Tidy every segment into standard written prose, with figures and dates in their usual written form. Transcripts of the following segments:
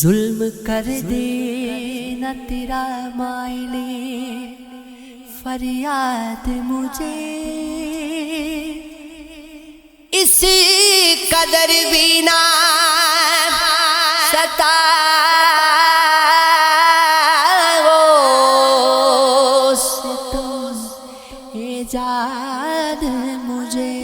ظلم کر دے نہ تیرا مائلے فریاد مجھے، اس قدر بھی نہ ستا ستم ایجاد مجھے،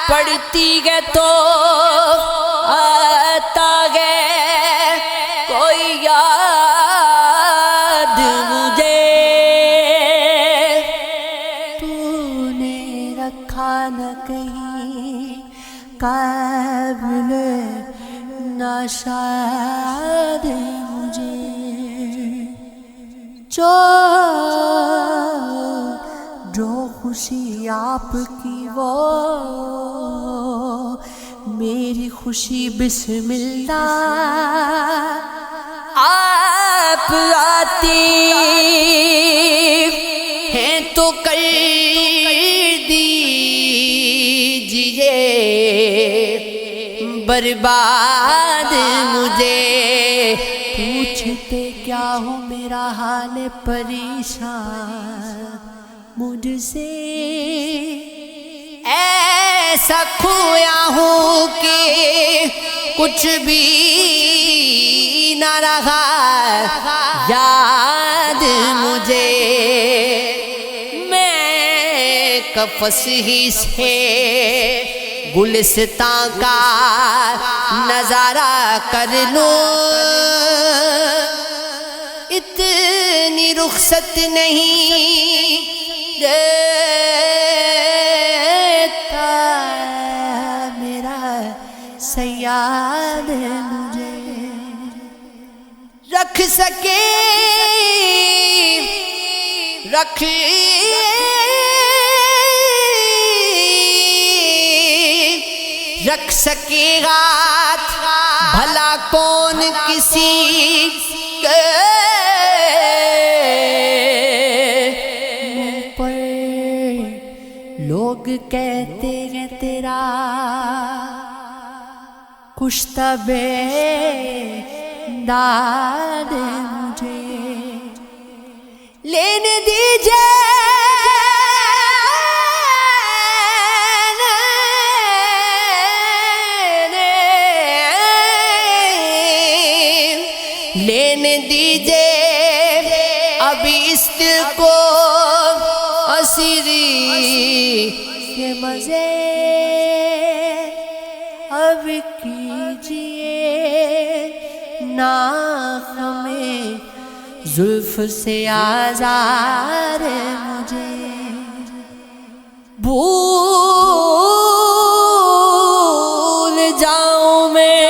پڑھتی گئے تو آتا گئے کوئی یاد مجھے، تو نے رکھا نہ کہیں قابل ناشاد مجھے، جو خوشی آپ کی وہ میری خوشی بسم اللہ، آپ آتی ہیں تو کر دیجئے برباد مجھے، پوچھتے کیا ہو میرا حال پریشان مجھ سے، ایسا کھویا ہوں کہ کچھ بھی نہ رہا یاد مجھے، میں قفس ہی سے گلستان کا نظارہ کر لوں، اتنی رخصت نہیں دیتا میرا صیاد مجھے، رکھ سکے رکھ سکے گا بھلا کون کسی کے منہ پر، لوگ کہتے ہیں تیرا کشتہ بے داد مجھے، لینے دیجئے لینے دیجئے ابھی اس دل کو اسیری کے مزے، اب کیجئے نا ہمیں زلف سے آزار مجھے، بھول جاؤں میں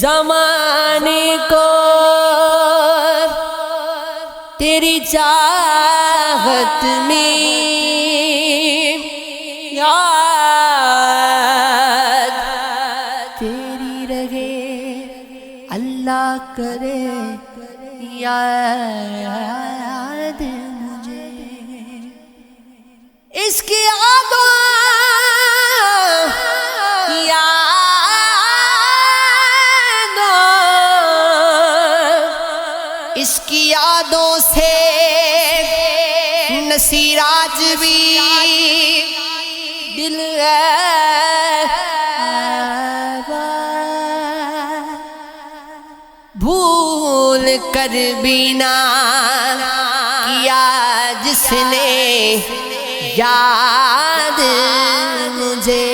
زمانے کو تیری چاہت میں، یاد تیری رہے اللہ کرے یاد مجھے، اس کی یادوں اس کی یادوں سے نصیر آج بھی دل بھول کر بھی نہ کیا جس نے یاد مجھے،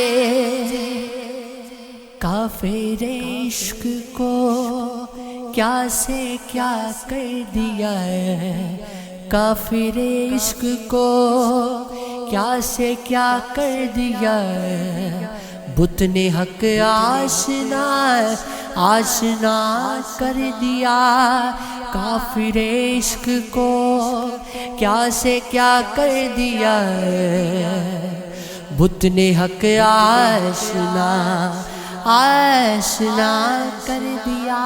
کافر عشق کو کیا سے کیا کر دیا ہے، کافر عشق کو کیا سے کیا کر دیا ہے، بت نے حق آشنا کر دیا، کافر عشق کو کیا سے کیا کر دیا ہے، بت نے حق آشنا آشنا کر دیا۔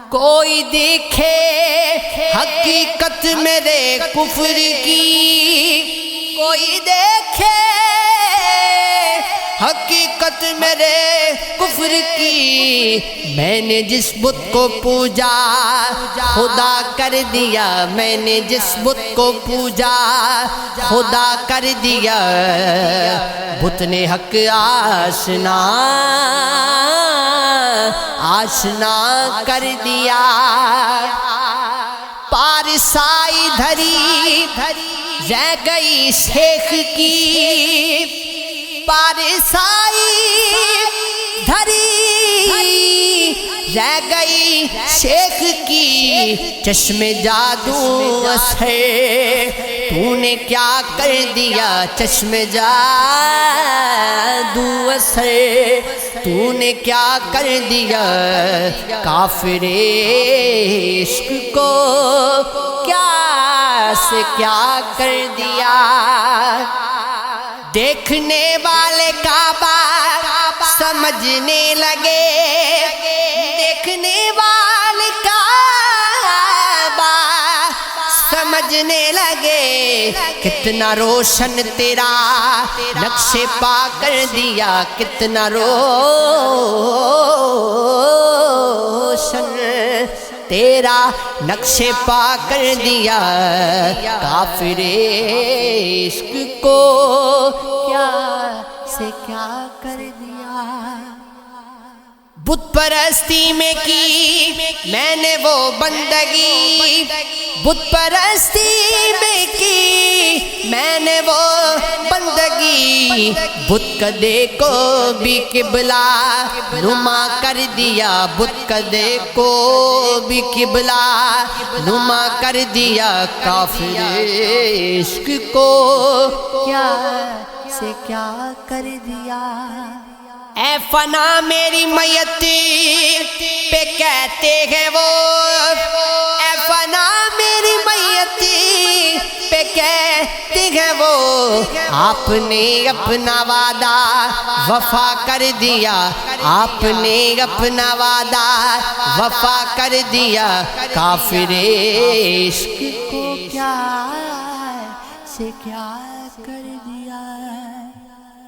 کوئی دیکھے حقیقت میرے کفر کی، کوئی دیکھے حقیقت میرے کفر کی، میں نے جس بت کو پوجا خدا کر دیا، میں نے جس بت کو پوجا خدا کر دیا، بت نے حق آشنا آشنا کر دیا۔ پارسائی دھری رہ گئی شیخ کی، پارسائی دھری رہ گئی شیخ کی، چشم جادو اثر تو نے کیا کر دیا، چشم جادو اثر تو نے کیا کر دیا، کافر عشق کو کیا سے کیا کر دیا۔ دیکھنے والے کعبہ سمجھنے لگے، دیکھنے والے کعبہ سمجھنے لگے، کتنا روشن تیرا نقش پا کر دیا، کتنا روشن تیرا نقش پا کر دیا، کافر عشق کو کیا سے کیا کر دیا۔ بت پرستی میں کی میں نے وہ بندگی، بت پرستی میں کی میں نے وہ بندگی، بت کدے کو بھی قبلہ نما کر دیا، بت کدے کو بھی قبلہ نما کر دیا، کافر عشق کو کیا سے کیا کر دیا۔ اے فنا میری میت پہ کہتے ہیں وہ، اے فنا میری میت پہ کہتے ہیں وہ، آپ نے اپنا وعدہ وفا کر دیا، آپ نے اپنا وعدہ وفا کر دیا، کافر عشق کو کیا سے کیا کر